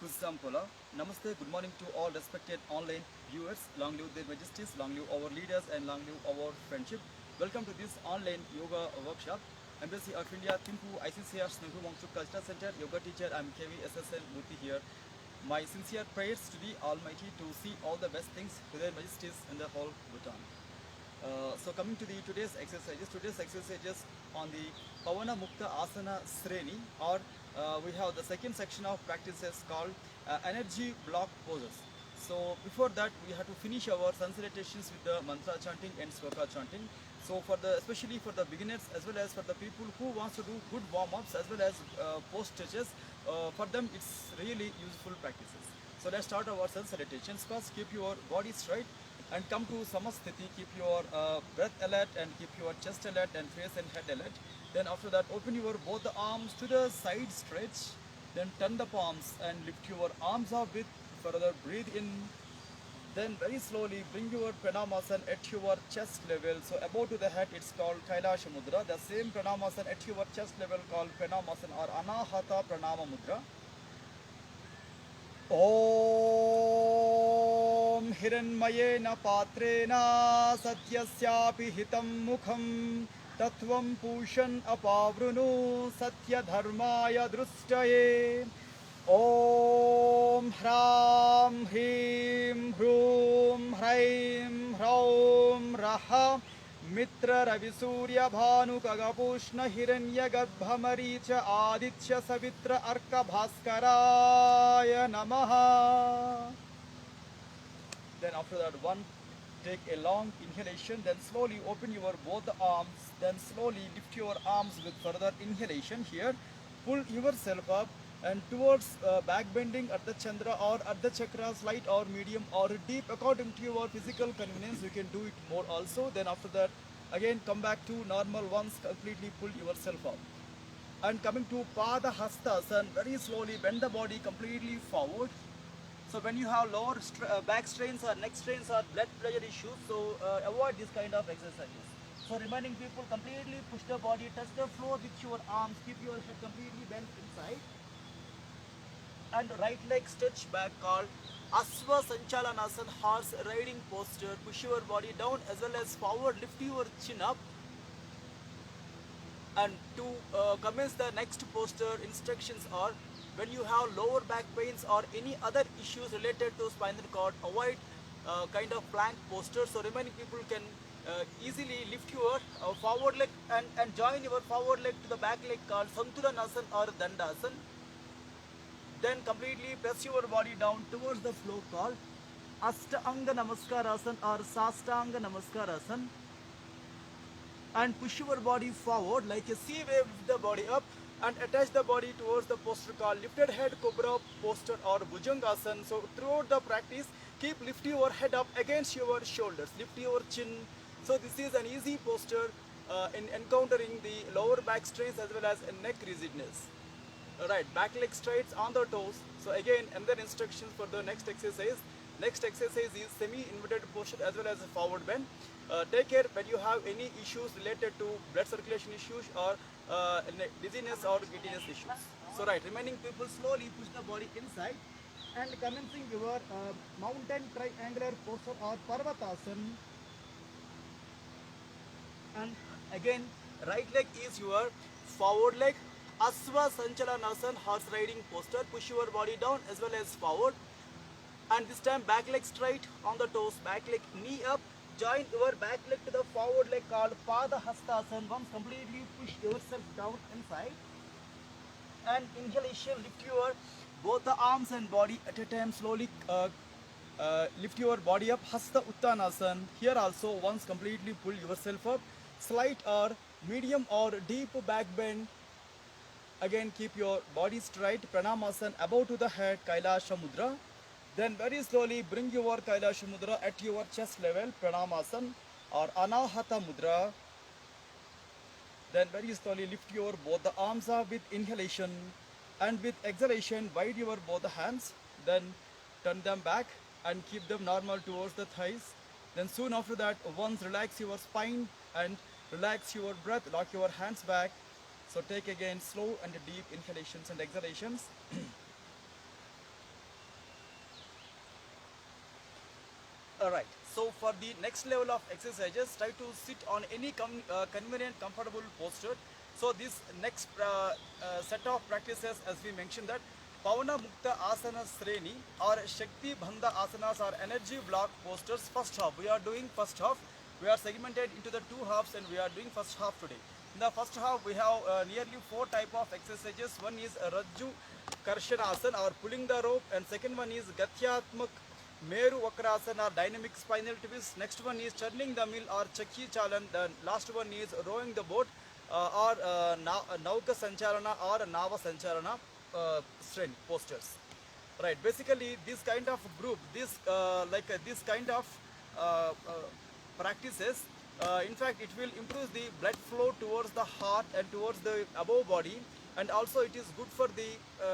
Kusampola. Namaste, good morning to all respected online viewers. Long live their majesties, long live our leaders, and long live our friendship. Welcome to this online yoga workshop. Embassy of India, Thimpu, ICCR, Snugru Wangchuk Cultural Center, yoga teacher, I'm KVSSL Murthy here. My sincere prayers to the Almighty to see all the best things to their majesties in the whole Bhutan. So coming to the today's exercises on the Pavana Mukta Asana Sreni, or we have the second section of practices called energy block poses. So before that we have to finish our sun salutations with the mantra chanting and sloka chanting. So for the especially for the beginners as well as for the people who wants to do good warm-ups as well as post stretches, for them it's really useful practices. So let's start our sun salutations. First, keep your body straight and come to Samasthiti. Keep your breath alert and keep your chest alert and face and head alert. Then after that, open your both the arms to the side stretch. Then turn the palms and lift your arms up with further. Breathe in. Then very slowly bring your Pranamasana at your chest level. So above to the head, it's called Kailasha Mudra. The same Pranamasana at your chest level called Pranamasana or Anahata Pranama Mudra. ॐ हिरण्मयेन पात्रेण सत्यस्यापि हितं मुखं तत्त्वं पूषन् अपावृणु सत्यधर्माय दृष्टये ॐ ह्रां ह्रीं ह्रूं ह्रैं ह्रौं रः मित्र रविसूर्य भानुकगपूष्ण हिरण्यगर्भमरीच आदित्य सवित्र अर्क भास्कराय नमः. Then after that one, take a long inhalation, then slowly open your both the arms, then slowly lift your arms with further inhalation here. Pull yourself up and towards back bending at the chandra or at the chakras, light or medium or deep according to your physical convenience. You can do it more also. Then after that again come back to normal once, completely pull yourself up. And coming to Pada Hastasana, very slowly bend the body completely forward. So when you have lower back strains or neck strains or blood pressure issues, so avoid this kind of exercises. So remaining people, completely push the body, touch the floor with your arms, keep your head completely bent inside. And right leg stretch back called Asva Sanchalanasana, horse riding posture. Push your body down as well as forward, lift your chin up. And to commence the next posture, instructions are when you have lower back pains or any other issues related to spinal cord, avoid kind of plank posture. So remaining people can easily lift your forward leg and join your forward leg to the back leg called Santulanasana or Dandasana. Then completely press your body down towards the floor called Ashtanga Namaskarasana or Sastanga Namaskarasana. And push your body forward like a sea wave, lift the body up and attach the body towards the posture called lifted head cobra posture or Bhujangasana. So throughout the practice, keep lifting your head up against your shoulders, lift your chin. So this is an easy posture in encountering the lower back strains as well as neck rigidness. Alright, back leg straight on the toes. So again, another instructions for the next exercise. Next exercise is semi-inverted posture as well as a forward bend. Take care when you have any issues related to blood circulation issues or dizziness or giddiness issues. So right, remaining people slowly push the body inside and commencing your mountain triangular posture or Parvatasana. And again, right leg is your forward leg, Asva Sanchalanasana, horse riding posture. Push your body down as well as forward. And this time back leg straight on the toes, back leg knee up. Join your back leg to the forward leg called Pada Hastasana. Once completely push yourself down inside. And inhalation, lift your both the arms and body at a time. Slowly lift your body up, Hasta Uttanasana. Here also once completely pull yourself up. Slight or medium or deep back bend. Again keep your body straight, Pranamasana above to the head, Kailasha Mudra. Then very slowly bring your Kailasha Mudra at your chest level, Pranamasana or Anahata Mudra. Then very slowly lift your both the arms up with inhalation and with exhalation wide your both the hands. Then turn them back and keep them normal towards the thighs. Then soon after that once relax your spine and relax your breath, lock your hands back. So take again slow and deep inhalations and exhalations. Alright, so for the next level of exercises, try to sit on any convenient, comfortable posture. So this next set of practices, as we mentioned, that Pavana Mukta Asana Sreni or Shakti Bhanda Asanas or energy block postures. First half, we are doing first half. We are segmented into the two halves and we are doing first half today. In the first half, we have nearly 4 type of exercises. One is Rajju Karshanasana or pulling the rope, and second one is Gatyatmak Meru Vakrasana or dynamic spinal twist. Next one is churning the mill or Chakki Chalan. The last one is rowing the boat or Nauka Sancharana or Nava Sancharana strength postures. Right. Basically, this kind of group, this kind of uh, uh, practices, in fact, it will improve the blood flow towards the heart and towards the above body, and also it is good for the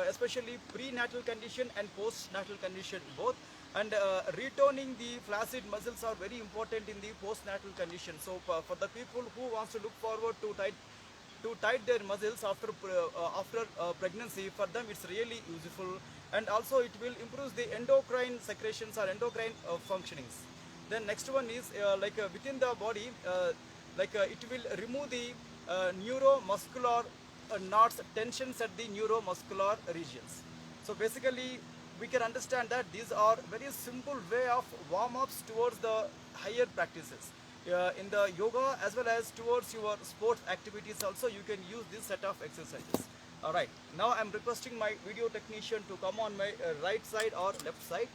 especially prenatal condition and postnatal condition both. And retoning the flaccid muscles are very important in the postnatal condition. So for the people who wants to look forward to tight their muscles after pregnancy, for them it's really useful, and also it will improve the endocrine secretions or endocrine functionings. Then next one is within the body, it will remove the neuromuscular knots, tensions at the neuromuscular regions. So basically, we can understand that these are very simple way of warm-ups towards the higher practices. In the yoga as well as towards your sports activities also, you can use this set of exercises. Alright, now I am requesting my video technician to come on my right side or left side.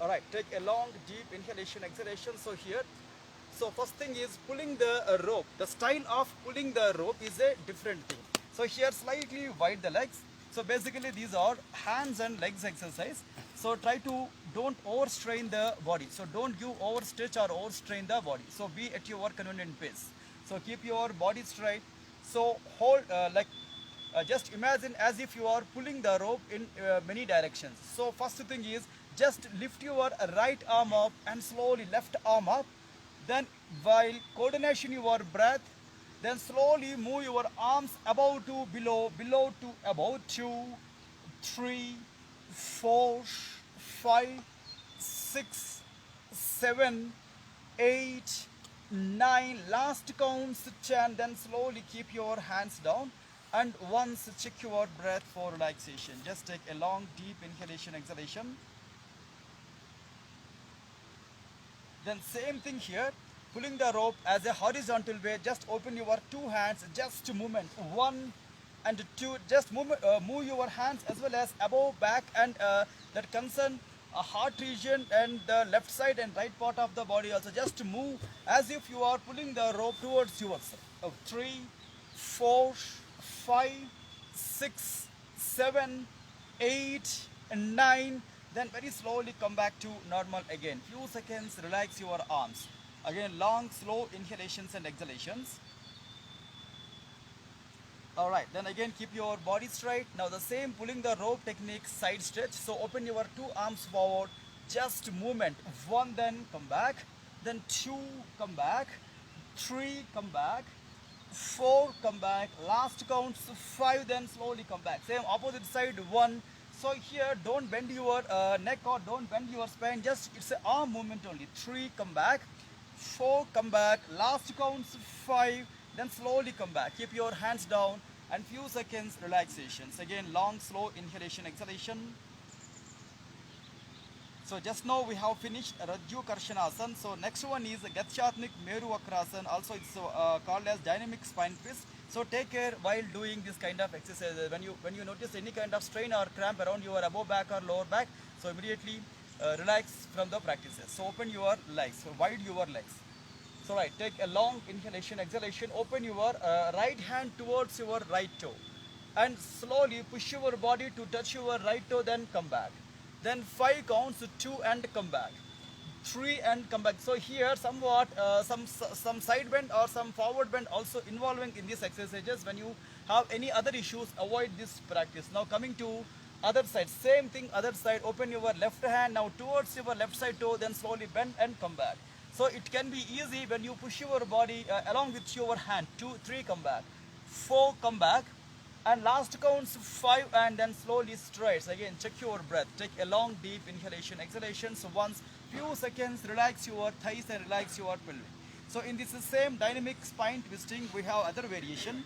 Alright, take a long deep inhalation exhalation. So here, so first thing is pulling the rope. The style of pulling the rope is a different thing. So here slightly wide the legs. So basically these are hands and legs exercise. So try to don't overstrain the body. So don't give overstretch or overstrain the body. So be at your convenient pace. So keep your body straight. So hold just imagine as if you are pulling the rope in many directions. So first thing is just lift your right arm up and slowly left arm up. Then while coordination your breath, then slowly move your arms above to below, below to above. 2, 3, 4, 5, 6, 7, 8, 9. Last counts 10. Then slowly keep your hands down. And once check your breath for relaxation. Just take a long deep inhalation, exhalation. Then same thing here, pulling the rope as a horizontal way. Just open your two hands, just movement 1 and 2. Just move your hands as well as above, back, and that concern heart region and the left side and right part of the body also. Just move as if you are pulling the rope towards yourself. 3, 4, 5, 6, 7, 8, and 9. Then very slowly come back to normal again. Few seconds, relax your arms. Again, long, slow inhalations and exhalations. Alright, then again keep your body straight. Now the same pulling the rope technique, side stretch. So open your two arms forward, just movement. 1, then come back. Then 2, come back. 3, come back. 4, come back. Last counts 5, then slowly come back. Same opposite side, 1. So here don't bend your neck or don't bend your spine, just it's an arm movement only. 3, come back. 4, come back. Last counts 5, then slowly come back. Keep your hands down and few seconds relaxations. Again long slow inhalation, exhalation. So just now we have finished Rajju Karshanasana. So next one is Gatyatmak Meru Vakrasana. Also it's called as dynamic spine twist. So take care while doing this kind of exercise. When you notice any kind of strain or cramp around your above back or lower back, so immediately relax from the practices. So open your legs, so wide your legs. So right, take a long inhalation, exhalation. Open your right hand towards your right toe, and slowly push your body to touch your right toe. Then come back. Then 5 counts, 2 and come back. 3 and come back. So here somewhat some side bend or some forward bend also involving in these exercises. When you have any other issues, avoid this practice. Now coming to other side, same thing, other side. Open your left hand now towards your left side toe, then slowly bend and come back. So it can be easy when you push your body along with your hand. 2, 3, come back. 4, come back. And last counts 5 and then slowly strides. Again, check your breath. Take a long deep inhalation, exhalation. So once, few seconds, relax your thighs and relax your pelvic. So in this same dynamic spine twisting, we have other variation.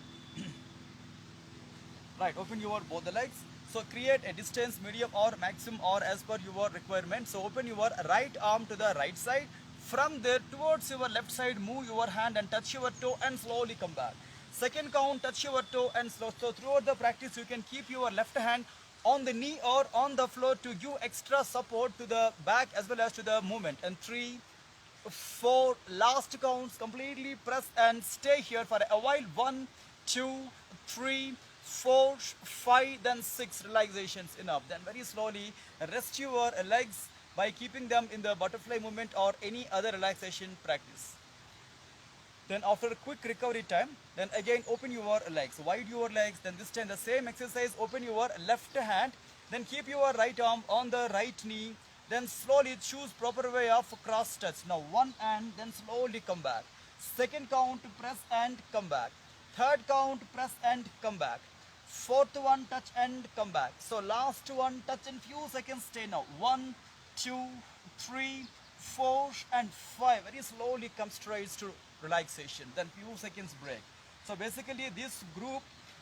Right, open your both the legs. So create a distance medium or maximum or as per your requirement. So open your right arm to the right side. From there towards your left side, move your hand and touch your toe and slowly come back. Second count, touch your toe and slow. So throughout the practice, you can keep your left hand on the knee or on the floor to give extra support to the back as well as to the movement. And 3, 4, last counts, completely press and stay here for a while. 1, 2, 3, 4, 5, then 6 relaxations enough. Then very slowly rest your legs by keeping them in the butterfly movement or any other relaxation practice. Then after a quick recovery time, then again open your legs, wide your legs. Then this time the same exercise, open your left hand, then keep your right arm on the right knee. Then slowly choose proper way of cross touch. Now one and then slowly come back. Second count, press and come back. Third count, press and come back. Fourth one, touch and come back. So last one, touch in few seconds, stay now. 1, 2, 3, 4 and 5. Very slowly come straight to relaxation. Then few seconds break. So basically this group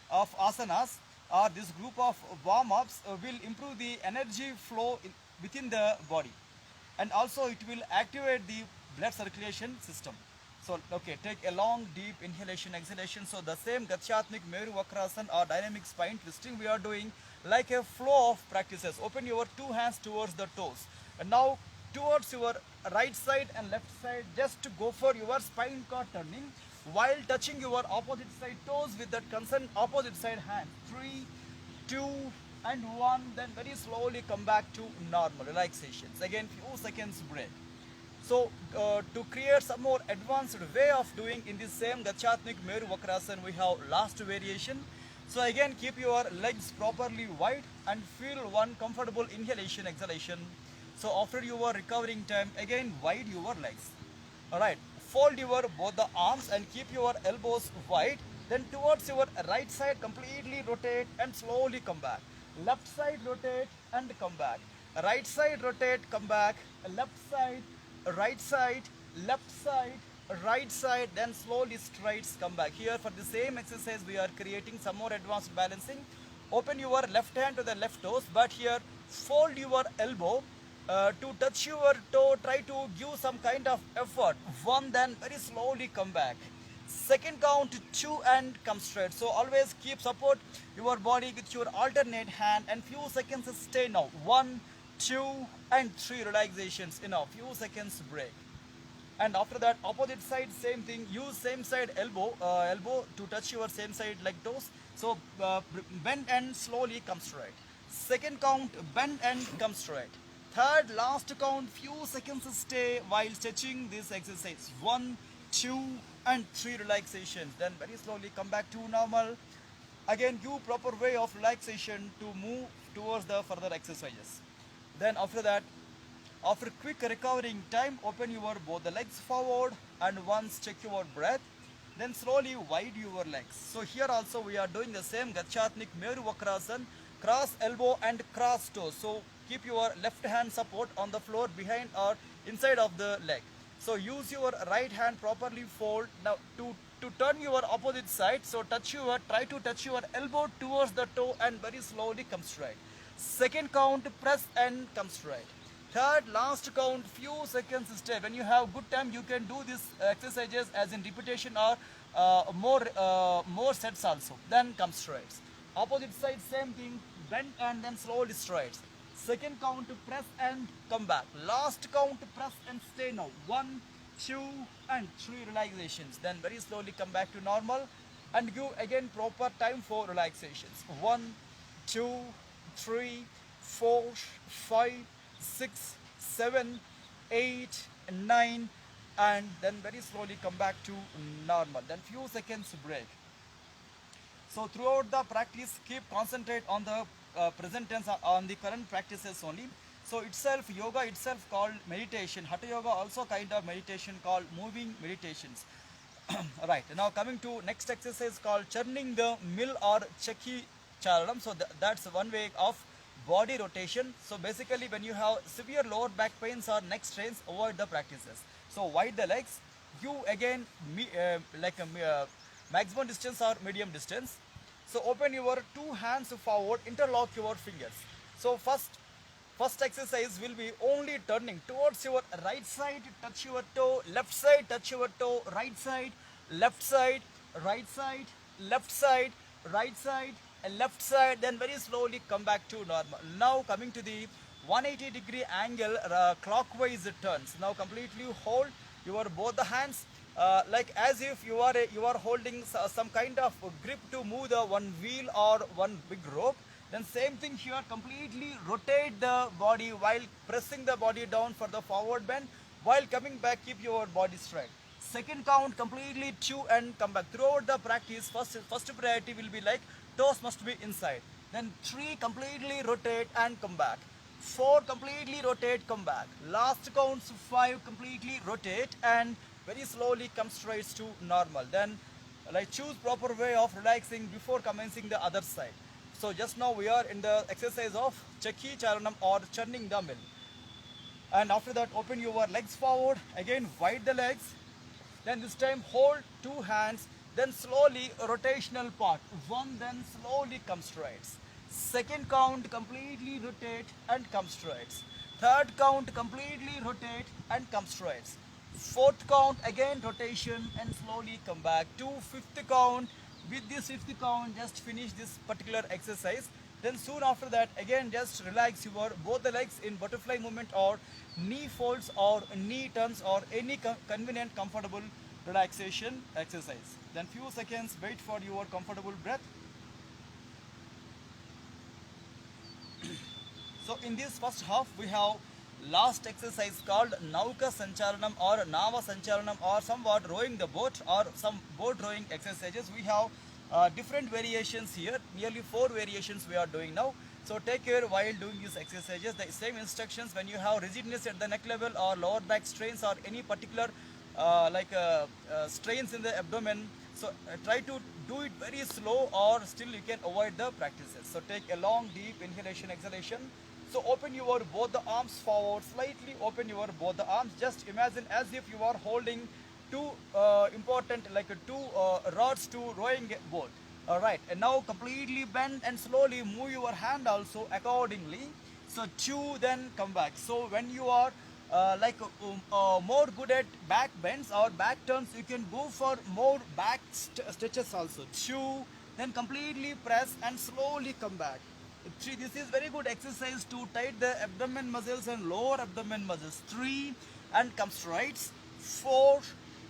of asanas or this group of warm-ups will improve the energy flow within the body. And also it will activate the blood circulation system. So, okay, take a long, deep inhalation, exhalation. So, the same Gachyatmik Meru Vakrasana or dynamic spine twisting we are doing like a flow of practices. Open your two hands towards the toes. And now, towards your right side and left side, just to go for your spine cord turning while touching your opposite side toes with that concerned opposite side hand. 3, 2, and 1. Then very slowly come back to normal relaxations. Again, few seconds break. So to create some more advanced way of doing in this same Gachyatmik Meru Vakrasana, we have last variation. So again, keep your legs properly wide and feel one comfortable inhalation, exhalation. So after your recovering time, again wide your legs. Alright, fold your both the arms and keep your elbows wide. Then towards your right side, completely rotate and slowly come back. Left side rotate and come back. Right side rotate, come back. Left side, right side, left side, right side, then slowly strides, come back. Here for the same exercise we are creating some more advanced balancing. Open your left hand to the left toes, but here fold your elbow to touch your toe. Try to give some kind of effort. 1, then very slowly come back. Second count 2 and come straight. So always keep support your body with your alternate hand and few seconds stay now. 1, 2 and 3 relaxations enough. Few seconds break. And after that opposite side same thing. Use same side elbow to touch your same side leg toes. So bend and slowly come straight. Second count bend and come straight. Third last count few seconds stay while stretching this exercise. 1, 2 and 3 relaxations. Then very slowly come back to normal. Again give proper way of relaxation to move towards the further exercises. Then after that, after quick recovering time, open your both the legs forward and once check your breath. Then slowly wide your legs. So here also we are doing the same Gachyatmik Meru Vakrasana, cross elbow and cross toes. So keep your left hand support on the floor behind or inside of the leg. So use your right hand properly fold. Now to turn your opposite side, so try to touch your elbow towards the toe and very slowly come straight. Second count press and come straight. Third last count few seconds stay. When you have good time you can do these exercises as in repetition or more sets also. Then come straight. Opposite side same thing, bend and then slowly straight. Second count press and come back. Last count press and stay now. 1, 2 and 3 relaxations. Then very slowly come back to normal and give again proper time for relaxations. 1, 2, 3, 4, 5, 6, 7, 8, 9 and then very slowly come back to normal. Then few seconds break. So throughout the practice keep concentrate on the present tense, on the current practices only. So itself yoga itself called meditation. Hatha yoga also kind of meditation called moving meditations. Right, now coming to next exercise called churning the mill or Chakhi Charanam. So that's one way of body rotation. So basically when you have severe lower back pains or neck strains, avoid the practices. So wide the legs, you again like a maximum distance or medium distance. So open your two hands forward, interlock your fingers. So first exercise will be only turning towards your right side, touch your toe, left side, touch your toe, right side, left side, right side, left side, right side, and left side. Then very slowly come back to normal. Now coming to the 180-degree angle clockwise turns. Now completely hold your both the hands like as if you are holding some kind of grip to move the one wheel or one big rope. Then same thing here, completely rotate the body while pressing the body down for the forward bend. While coming back, keep your body straight. Second count, completely two and come back. Throughout the practice, first priority will be like toes must be inside. Then three, completely rotate and come back. Four, completely rotate, come back. Last counts five, completely rotate and very slowly come straight to normal. Then like choose proper way of relaxing before commencing the other side. So just now we are in the exercise of Chakhi Charanam or churning the mill. And after that open your legs forward, again wide the legs. Then this time hold two hands, then slowly rotational part. One, then slowly come straight. Second count, completely rotate and come straight. Third count, completely rotate and come straight. Fourth count, again rotation and slowly come back to fifth count. With this fifth count, just finish this particular exercise. Then soon after that, again just relax your both the legs in butterfly movement or knee folds or knee turns or any convenient comfortable relaxation exercise. Then few seconds wait for your comfortable breath. So in this first half we have last exercise called Nauka Sancharanam or Nava Sancharanam or somewhat rowing the boat or some boat rowing exercises. We have different variations here, nearly 4 variations we are doing now. So take care while doing these exercises. The same instructions when you have rigidness at the neck level or lower back strains or any particular strains in the abdomen. So try to do it very slow or still you can avoid the practices. So take a long deep inhalation, exhalation. So open your both the arms forward, slightly open your both the arms. Just imagine as if you are holding two important like two rods to rowing boat. Alright, and now completely bend and slowly move your hand also accordingly. So two, then come back. So when you are more good at back bends or back turns, you can go for more back stretches also. Two, then completely press and slowly come back. Three, this is very good exercise to tight the abdomen muscles and lower abdomen muscles. Three, and come straight. Four,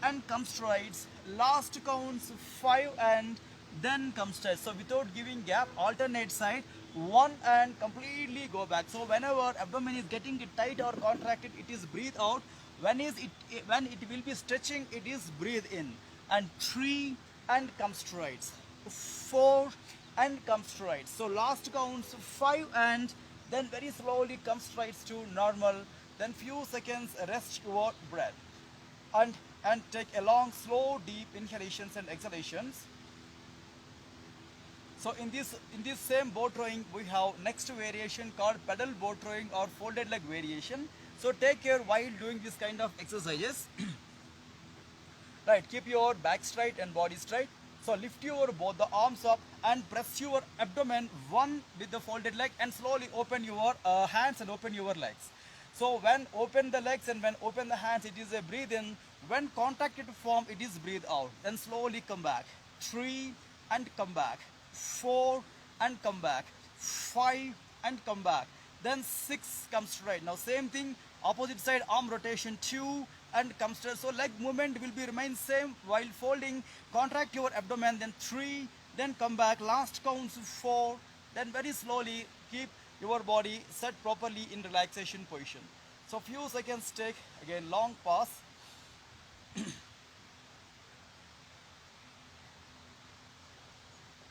and come straight. Last counts five and then come straight. So without giving gap, alternate side. One and completely go back. So whenever abdomen is getting tight or contracted, it is breathe out. When it will be stretching, it is breathe in. And three and come straight. Four and come straight. So last counts five and then very slowly come straight to normal. Then few seconds rest your breath and take a long slow deep inhalations and exhalations. So in this same boat rowing we have next variation called pedal boat rowing or folded leg variation. So take care while doing this kind of exercises. Right, keep your back straight and body straight. So lift your both the arms up and press your abdomen one with the folded leg and slowly open your hands and open your legs. So when open the legs and when open the hands, it is a breathe in. When contracted form, it is breathe out. Then slowly come back. Three and come back. Four and come back. Five and come back. Then six, come straight. Now same thing, opposite side arm rotation, two and come straight. So leg movement will be remain same while folding. Contract your abdomen, then three, then come back. Last counts four. Then very slowly keep your body set properly in relaxation position. So few seconds take, again long pause.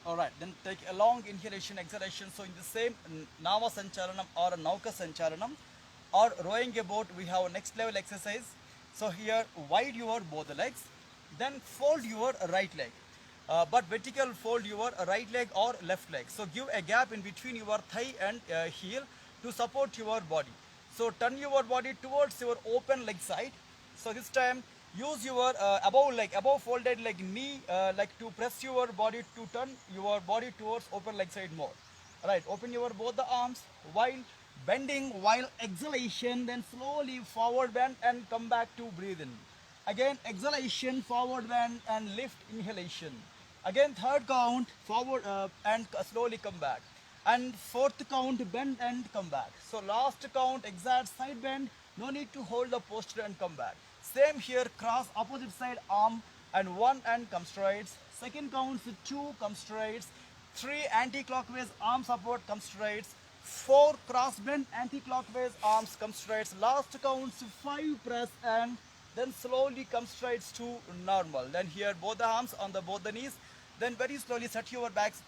Alright, then take a long inhalation, exhalation. So in the same Nava Sancharanam or Nauka Sancharanam or rowing a boat, we have next level exercise. So here wide your both the legs, Then fold your right leg. But vertical fold your right leg or left leg. So give a gap in between your thigh and heel to support your body. So turn your body towards your open leg side. So this time use your above folded leg knee like to press your body to turn your body towards open leg side more. Right, open your both the arms while bending, while exhalation, then slowly forward bend and come back to breathe in. Again exhalation, forward bend and lift, inhalation. Again third count, forward and slowly come back. And fourth count, bend and come back. So last count, exact side bend, no need to hold the posture and come back. Same here, cross opposite side arm and one and come straight. Second count with two, come straight. 3 anti-clockwise arm support, come straight. 4 cross bend anti-clockwise arms, come straight. Last counts 5 press and then slowly come straight to normal. Then here both the arms on the both the knees. Then very slowly set your backs,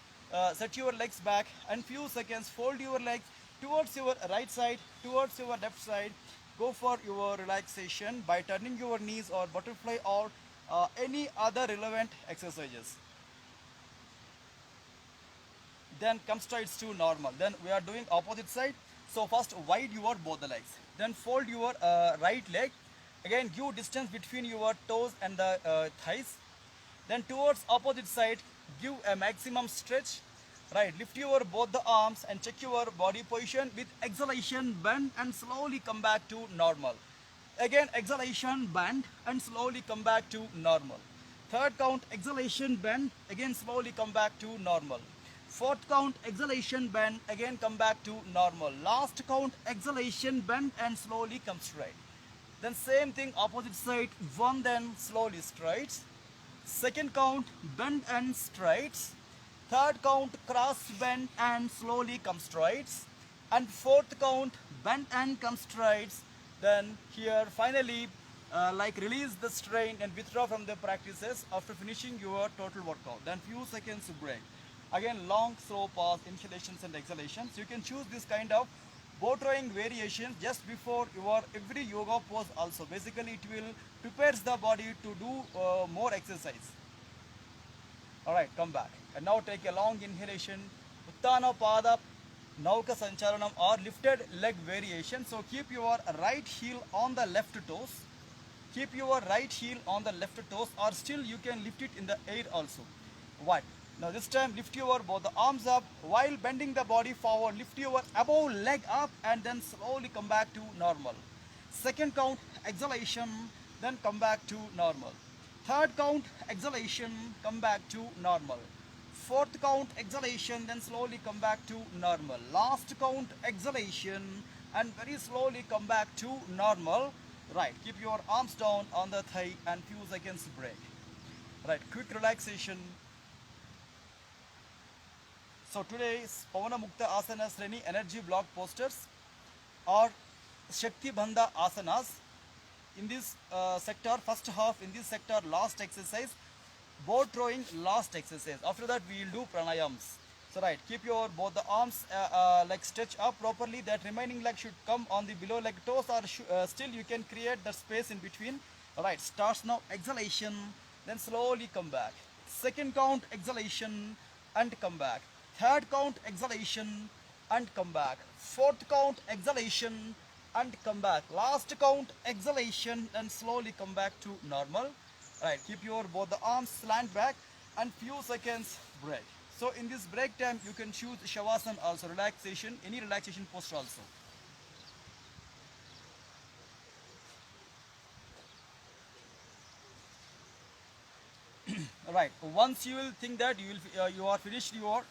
set your legs back and few seconds fold your legs towards your right side, towards your left side. Go for your relaxation by turning your knees or butterfly or any other relevant exercises. Then come straight to normal. Then we are doing opposite side. So first wide your both the legs. Then fold your right leg. Again give distance between your toes and the thighs. Then towards opposite side give a maximum stretch. Right, lift your both the arms and check your body position with exhalation, bend and slowly come back to normal. Again exhalation, bend and slowly come back to normal. Third count, exhalation, bend, again slowly come back to normal. Fourth count, exhalation, bend, again come back to normal. Last count, exhalation, bend and slowly come straight. Then same thing opposite side, one then slowly straight. Second count, bend and straight. Third count, cross bend and slowly come straight. And fourth count, bend and come straight. Then here finally like release the strain and withdraw from the practices after finishing your total workout. Then few seconds break. Again long slow pause, inhalations and exhalations. You can choose this kind of bow throwing variations just before your every yoga pose also. Basically it will prepares the body to do more exercise. Alright, come back. And now take a long inhalation. Uttana Pada Nauka Sancharanam or lifted leg variation. So keep your right heel on the left toes. Keep your right heel on the left toes or still you can lift it in the air also. What? Now this time lift your both the arms up while bending the body forward. Lift your above leg up and then slowly come back to normal. Second count, exhalation, then come back to normal. Third count, exhalation, come back to normal. Fourth count, exhalation, then slowly come back to normal. Last count, exhalation, and very slowly come back to normal. Right, keep your arms down on the thigh and few seconds break. Right, quick relaxation. So today's Pavana Mukta Asana Sreni energy block posters or Shakti Bandha Asanas. In this sector, first half in this sector, last exercise, bow throwing last exercise. After that we will do pranayams. So right, keep your both the arms like stretch up properly. That remaining leg should come on the below leg toes or still you can create the space in between. Alright, starts now, exhalation, then slowly come back. Second count, exhalation and come back. Third count, exhalation and come back. Fourth count, exhalation and come back. Last count, exhalation and slowly come back to normal. Right, keep your both the arms slant back and few seconds break. So in this break time you can choose Shavasana also, relaxation, any relaxation posture also. Right, once you will think that you are finished your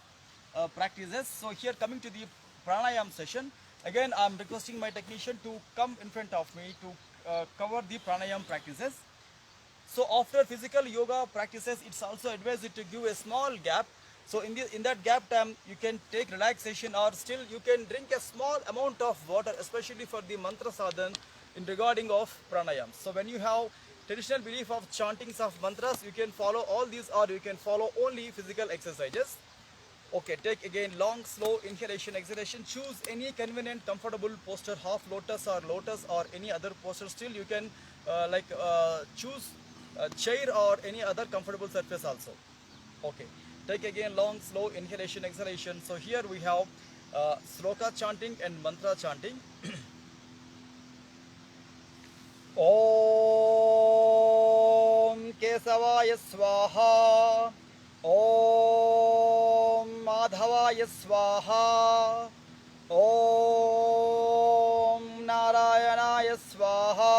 practices. So here coming to the pranayam session, again I am requesting my technician to come in front of me to cover the pranayam practices. So after physical yoga practices, it's also advised to give a small gap. So in that gap time, you can take relaxation or still you can drink a small amount of water, especially for the mantra sadhan in regarding of pranayam. So when you have traditional belief of chantings of mantras, you can follow all these or you can follow only physical exercises. Okay, take again long slow inhalation, exhalation. Choose any convenient comfortable posture, half lotus or any other posture. Still you can choose chair or any other comfortable surface also. Okay. Take again long, slow inhalation, exhalation. So here we have sloka chanting and mantra chanting. ॐ केशवाय स्वाहा ॐ माधवाय स्वाहा ॐ नारायणाय स्वाहा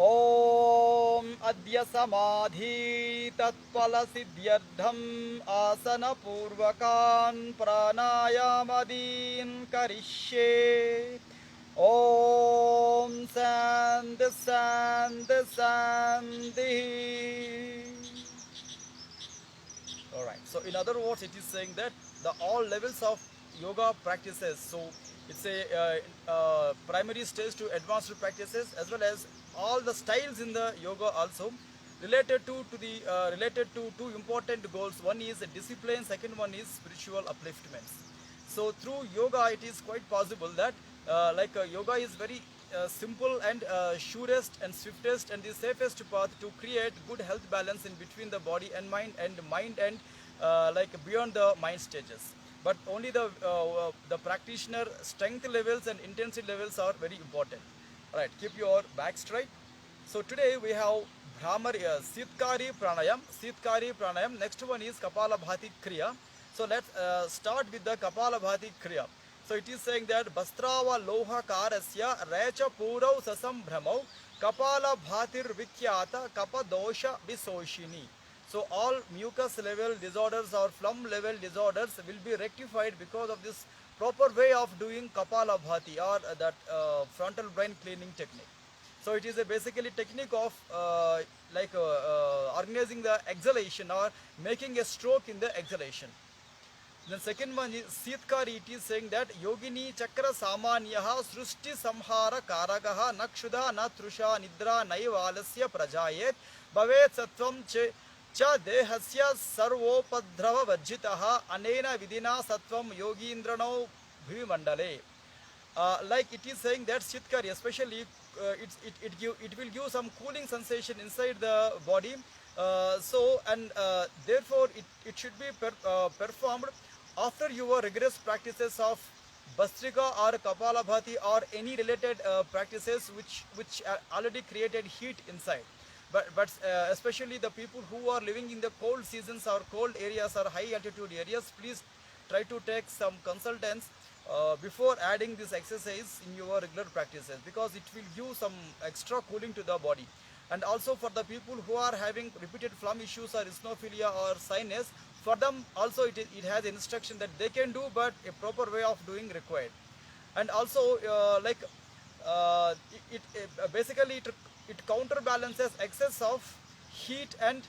ॐ अद्य समाधि तत्फलसिद्ध्यर्थम् आसनपूर्वकान् प्राणायामादीन् करिष्ये Om Shanti Shanti Shanti. Alright, so in other words, it is saying that the all levels of yoga practices, so it's a primary stage to advanced practices, as well as all the styles in the yoga also related to related to two important goals. One is discipline, second one is spiritual upliftments. So through yoga, it is quite possible that yoga is very simple and surest and swiftest and the safest path to create good health balance in between the body and mind and beyond the mind stages. But only the practitioner strength levels and intensity levels are very important. Alright, keep your back straight. So today we have Brahmari, Sitkari Pranayam. Sitkari Pranayam. Next one is Kapalabhati Kriya. So let's start with the Kapalabhati Kriya. So it is saying that Bastrava Loha Karasya Recha Purau Sasam Brahmau Kapalabhatir Vikyata Kapadosha Visoshini. So all mucus level disorders or phlegm level disorders will be rectified because of this proper way of doing Kapalabhati or that frontal brain cleaning technique. So it is a basically technique of organizing the exhalation or making a stroke in the exhalation. The second one is Sitkari. It is saying that Yogini Chakra Samanyaha Srushti Samhara Karagaha Nakshudha Natrusha Nidra Naivalasya Prajayet Bhavet Sattvam Cha Dehasya Sarvopadrava Vajjitaha Anena Vidina Sattvam Yogindrano Bhivimandale. Like it is saying that Sitkari, especially it will give some cooling sensation inside the body. Therefore it should be performed after your rigorous practices of Bastrika or Kapalabhati or any related practices which already created heat inside. But especially the people who are living in the cold seasons or cold areas or high altitude areas, please try to take some consultants before adding this exercise in your regular practices, because it will give some extra cooling to the body. And also for the people who are having repeated phlegm issues or eosinophilia or sinus, for them also it has instruction that they can do, but a proper way of doing required. And also basically it counterbalances excess of heat and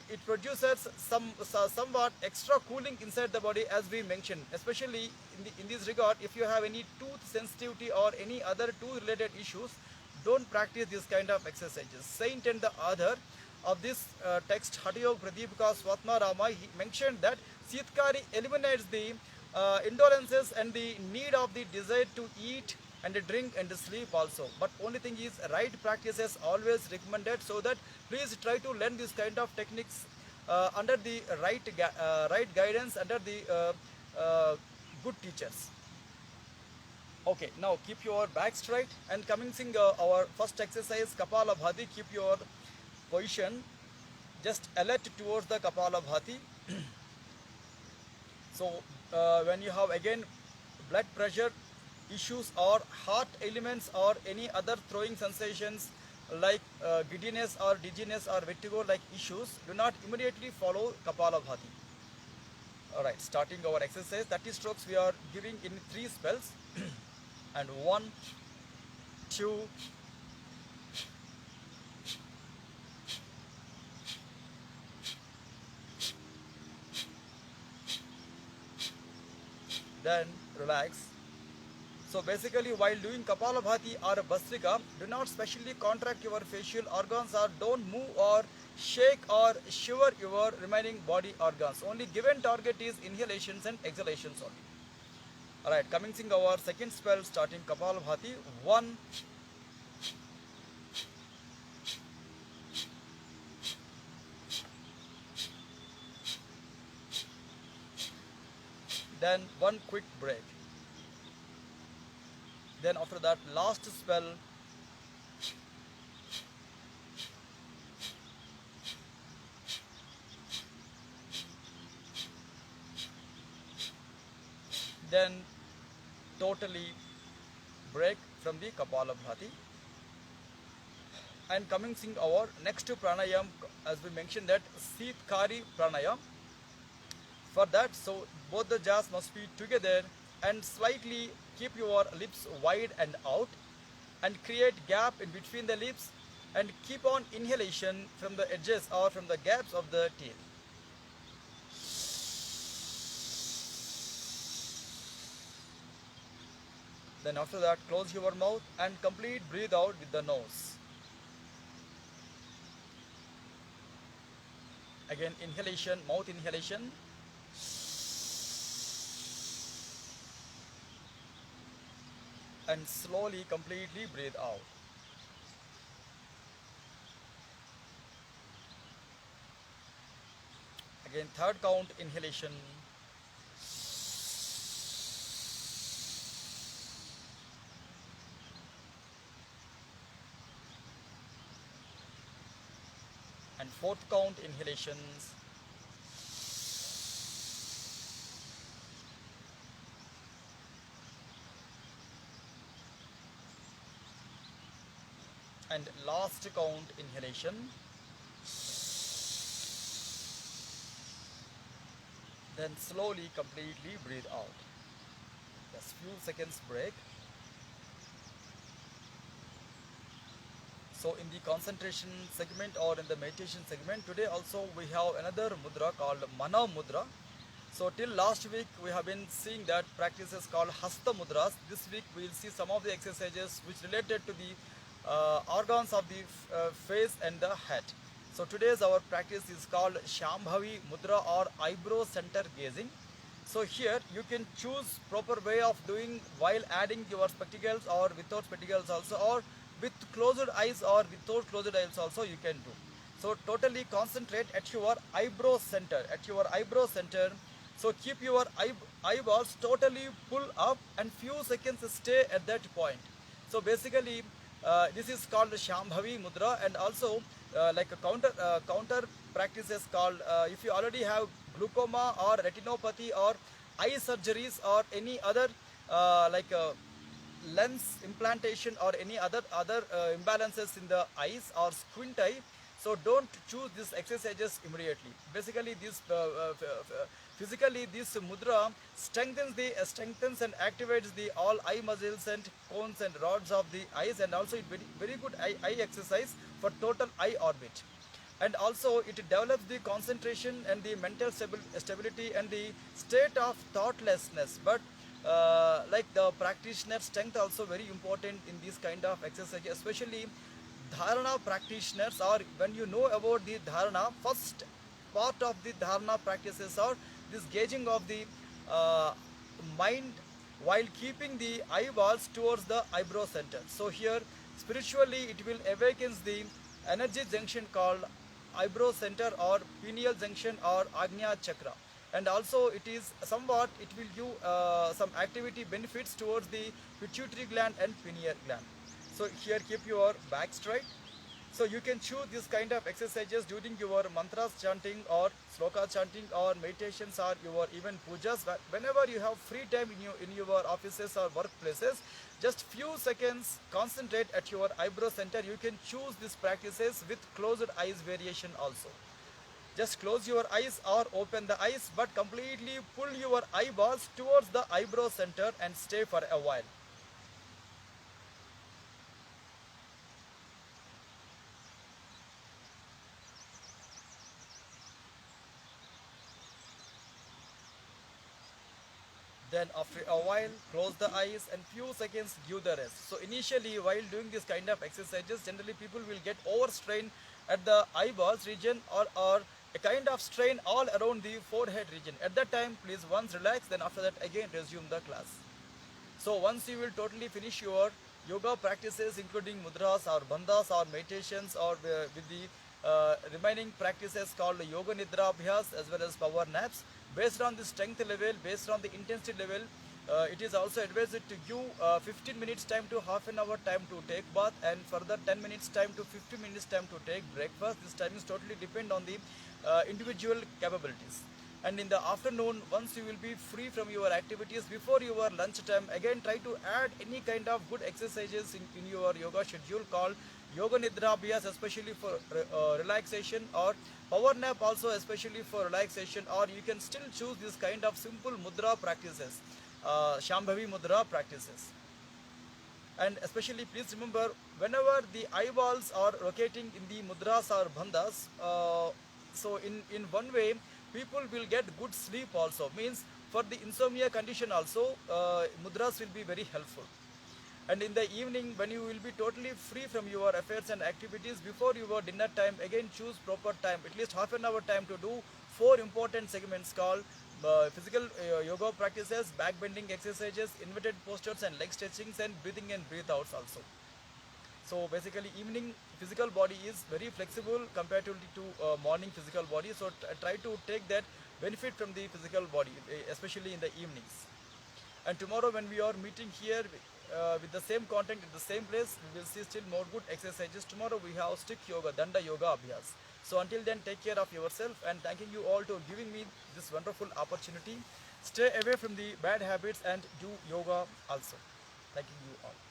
it produces somewhat extra cooling inside the body, as we mentioned. Especially in this regard, if you have any tooth sensitivity or any other tooth related issues, don't practice this kind of exercises. Saint and the author of this text, Hatayog Pradipika Swatma Rama, he mentioned that Sitkari eliminates the indolences and the need of the desire to eat and drink and sleep also. But only thing is, right practices always recommended, so that please try to learn this kind of techniques under the right guidance, under the good teachers. Okay, now keep your back straight and commencing our first exercise, Kapalabhati. Keep your position just alert towards the Kapalabhati. So when you have again blood pressure issues or heart ailments or any other throwing sensations like giddiness or dizziness or vertigo like issues, do not immediately follow Kapalabhati. Alright, starting our exercise, 30 strokes we are giving in 3 spells. And 1, 2, then relax. So basically, while doing Kapalabhati or Bhastrika, do not specially contract your facial organs or don't move or shake or shiver your remaining body organs. Only given target is inhalations and exhalations only. Alright, commencing our second spell, starting Kapalabhati. 1, then one quick break. Then after that, last spell, then totally break from the Kapalabhati. And coming to our next pranayam, as we mentioned that Sitkari pranayam. For that, so both the jaws must be together and slightly keep your lips wide and out and create gap in between the lips and keep on inhalation from the edges or from the gaps of the teeth. Then after that, close your mouth and complete breathe out with the nose. Again, inhalation, mouth inhalation. And slowly, completely breathe out. Again, third count, inhalation. And fourth count, inhalations. And last count, inhalation. Then slowly, completely breathe out. Just few seconds break. So in the concentration segment or in the meditation segment, today also we have another mudra called Mana Mudra. So till last week we have been seeing that practices called Hasta Mudras. This week we will see some of the exercises which related to the organs of the face and the head. So today's our practice is called Shambhavi Mudra or eyebrow center gazing. So here you can choose proper way of doing while adding your spectacles or without spectacles also, or with closed eyes or without closed eyes also you can do. So totally concentrate at your eyebrow center, So keep your eyeballs totally pull up and few seconds stay at that point. So basically this is called Shambhavi Mudra. And also like a counter practices called if you already have glaucoma or retinopathy or eye surgeries or any other lens implantation or any other imbalances in the eyes or squint eye, so don't choose these exercises immediately. Basically this physically this mudra strengthens and activates the all eye muscles and cones and rods of the eyes, and also it very good eye exercise for total eye orbit. And also it develops the concentration and the mental stability and the state of thoughtlessness. But like the practitioner strength also very important in this kind of exercise, especially dharana practitioners, or when you know about the dharana, first part of the dharana practices are this gauging of the mind while keeping the eyeballs towards the eyebrow center. So here spiritually it will awakens the energy junction called eyebrow center or pineal junction or Agnya chakra. And also it is somewhat it will give some activity benefits towards the pituitary gland and pineal gland. So here keep your back straight. So you can choose this kind of exercises during your mantras chanting or sloka chanting or meditations or your even pujas. Whenever you have free time in your offices or workplaces, just few seconds concentrate at your eyebrow center. You can choose these practices with closed eyes variation also. Just close your eyes or open the eyes, but completely pull your eyeballs towards the eyebrow center and stay for a while. Then after a while, close the eyes and few seconds give the rest. So initially while doing this kind of exercises, generally people will get overstrained at the eyeballs region or a kind of strain all around the forehead region. At that time, please once relax, then after that again resume the class. So once you will totally finish your yoga practices including mudras or bandhas or meditations or with the remaining practices called yoga nidra abhyas as well as power naps, Based on the strength level, based on the intensity level, it is also advised to give 15 minutes time to half an hour time to take bath, and further 10 minutes time to 50 minutes time to take breakfast. This timings totally depend on the individual capabilities. And in the afternoon, once you will be free from your activities before your lunch time, again try to add any kind of good exercises in your yoga schedule called yoga nidra abhyas, especially for relaxation, or power nap also, especially for relaxation, or you can still choose this kind of simple mudra practices, shambhavi mudra practices. And especially please remember, whenever the eyeballs are rotating in the mudras or bandhas, so in one way people will get good sleep also, means for the insomnia condition also mudras will be very helpful. And in the evening, when you will be totally free from your affairs and activities before your dinner time, again choose proper time, at least half an hour time, to do four important segments called physical yoga practices, back bending exercises, inverted postures and leg stretchings, and breathing and breathe outs also. So basically evening physical body is very flexible comparatively to morning physical body, so try to take that benefit from the physical body, especially in the evenings. And tomorrow when we are meeting here with the same content in the same place, we will see still more good exercises. Tomorrow we have stick yoga, danda yoga abhyas. So until then, take care of yourself, and thanking you all to giving me this wonderful opportunity. Stay away from the bad habits and do yoga also. Thanking you all.